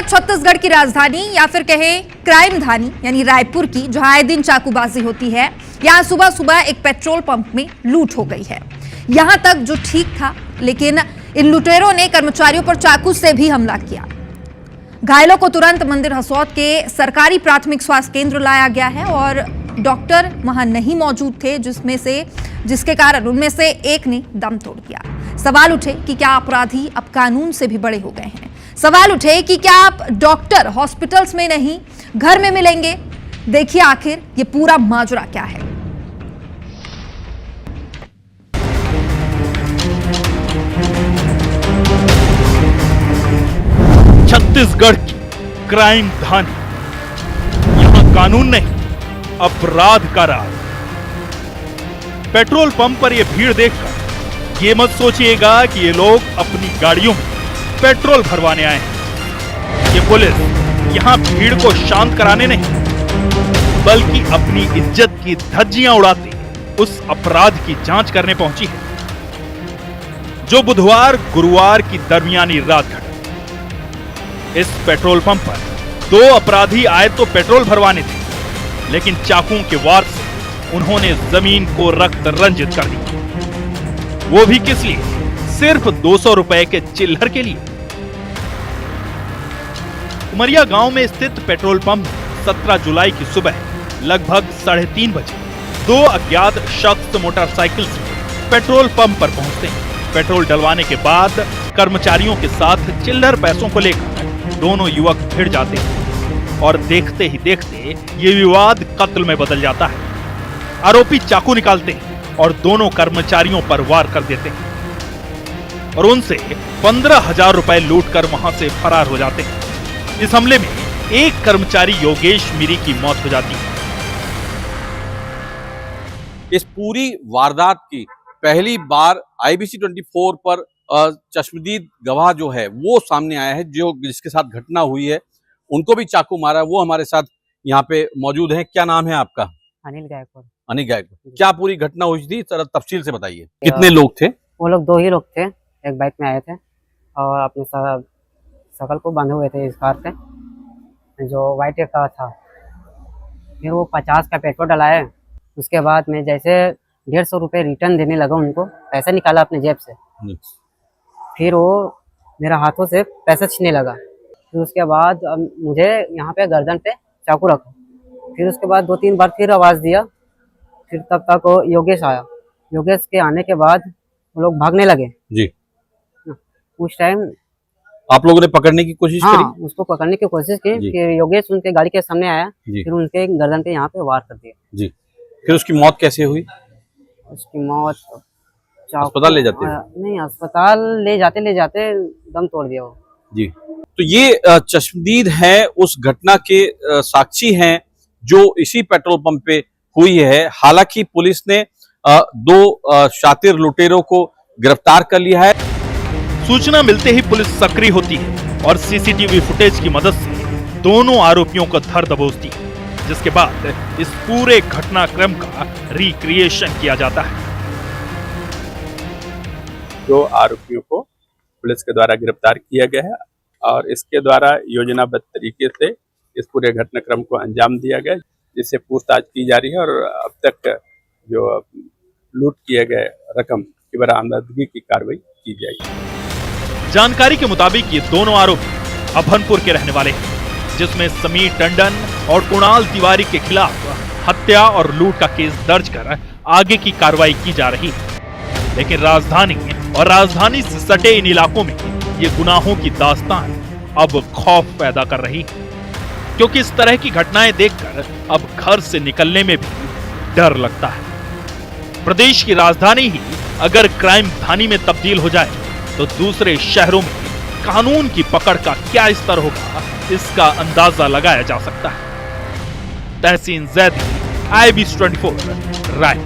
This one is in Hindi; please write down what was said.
छत्तीसगढ़ की राजधानी या फिर कहें क्राइम धानी यानी रायपुर की, जहां आए दिन चाकूबाजी होती है, यहां सुबह सुबह एक पेट्रोल पंप में लूट हो गई है। यहां तक जो ठीक था, लेकिन इन लुटेरों ने कर्मचारियों पर चाकू से भी हमला किया। घायलों को तुरंत मंदिर हसौद के सरकारी प्राथमिक स्वास्थ्य केंद्र लाया गया है और डॉक्टर वहां नहीं मौजूद थे, जिसके कारण उनमें से एक ने दम तोड़ दिया। सवाल उठे कि क्या अपराधी अब कानून से भी बड़े हो गए हैं। सवाल उठे कि क्या आप डॉक्टर हॉस्पिटल्स में नहीं घर में मिलेंगे। देखिए आखिर ये पूरा माजरा क्या है। छत्तीसगढ़ की क्राइम धानी, यहां कानून नहीं अपराध का राज। पेट्रोल पंप पर यह भीड़ देखकर ये मत सोचिएगा कि ये लोग अपनी गाड़ियों में पेट्रोल भरवाने आए हैं। ये पुलिस यहां भीड़ को शांत कराने नहीं, बल्कि अपनी इज्जत की धज्जियां उड़ाते उस अपराध की जांच करने पहुंची है जो बुधवार गुरुवार की दरमियानी रात घटा। इस पेट्रोल पंप पर दो अपराधी आए तो पेट्रोल भरवाने थे, लेकिन चाकुओं के वार से उन्होंने जमीन को रक्त रंजित कर दिया। वो भी किस लिए? सिर्फ 200 रुपए के चिल्लर के लिए। उमरिया गांव में स्थित पेट्रोल पंप 17 जुलाई की सुबह लगभग 3:30 बजे दो अज्ञात शख्स मोटरसाइकिल से पेट्रोल पंप पर पहुंचते हैं। पेट्रोल डलवाने के बाद कर्मचारियों के साथ चिल्लर पैसों को लेकर दोनों युवक भिड़ जाते हैं और देखते ही देखते ये विवाद कत्ल में बदल जाता है। आरोपी चाकू निकालते हैं और दोनों कर्मचारियों पर वार कर देते हैं और उनसे 15,000 रुपए लूटकर वहां से फरार हो जाते हैं। इस हमले में एक कर्मचारी योगेश मिरी की मौत हो जाती है। इस पूरी वारदात की पहली बार IBC 24 पर चश्मदीद गवाह जो है वो सामने आया है, जो जिसके साथ घटना हुई है उनको भी चाकू मारा। वो हमारे साथ यहाँ पे मौजूद हैं। क्या नाम है आपका? अनिल गायकवाड़। अनिल गायकवाड़। क्या पूरी घटना हुई थी, जरा तफसील से बताइए। कितने लोग थे? वो लोग 2 ही लोग थे, एक बाइक में आए थे और अपने शकल को बांधे हुए थे इस कार पे, जो वाइट का था। फिर वो 50 का पेट्रोल डलाए। उसके बाद मैं जैसे 150 रुपये रिटर्न देने लगा उनको, पैसा निकाला अपने जेब से। फिर वो मेरा हाथों से पैसा छीनने लगा। फिर उसके बाद मुझे यहाँ पे गर्दन पे चाकू रखा। फिर उसके बाद 2-3 बार फिर आवाज़ दिया। फिर तब तक वो योगेश आया। योगेश के आने के बाद वो लोग भागने लगे जी। उस टाइम आप लोगों ने पकड़ने की कोशिश करी? उसको पकड़ने की कोशिश की। फिर योगेश उनके गाड़ी के सामने आया। फिर उनके गर्दन पे यहाँ पे वार कर दिया जी। फिर उसकी मौत कैसे हुई? उसकी मौत अस्पताल ले जाते? नहीं, अस्पताल ले जाते दम तोड़ दिया वो जी। तो ये चश्मदीद है, उस घटना के साक्षी हैं जो इसी पेट्रोल पंप पे हुई है। हालांकि पुलिस ने 2 शातिर लुटेरों को गिरफ्तार कर लिया है। सूचना मिलते ही पुलिस सक्रिय होती है और सीसीटीवी फुटेज की मदद से दोनों आरोपियों को धर दबोचती है, जिसके बाद इस पूरे घटनाक्रम का रिक्रिएशन किया जाता है। 2 आरोपियों को पुलिस के द्वारा गिरफ्तार किया गया है और इसके द्वारा योजनाबद्ध तरीके से इस पूरे घटनाक्रम को अंजाम दिया गया, जिससे पूछताछ की जा रही है और अब तक जो लूट किए गए रकम की बरामदगी की कार्रवाई की जाएगी। जानकारी के मुताबिक ये दोनों आरोपी अभनपुर के रहने वाले हैं, जिसमें समीर टंडन और कुणाल तिवारी के खिलाफ हत्या और लूट का केस दर्ज कर आगे की कार्रवाई की जा रही है। लेकिन राजधानी और राजधानी से सटे इन इलाकों में ये गुनाहों की दास्तान अब खौफ पैदा कर रही है, क्योंकि इस तरह की घटनाएं देखकर अब घर से निकलने में भी डर लगता है। प्रदेश की राजधानी ही अगर क्राइम धानी में तब्दील हो जाए तो दूसरे शहरों में कानून की पकड़ का क्या स्तर होगा, इसका अंदाजा लगाया जा सकता है। तहसीन जैदी, IBC 24 राय।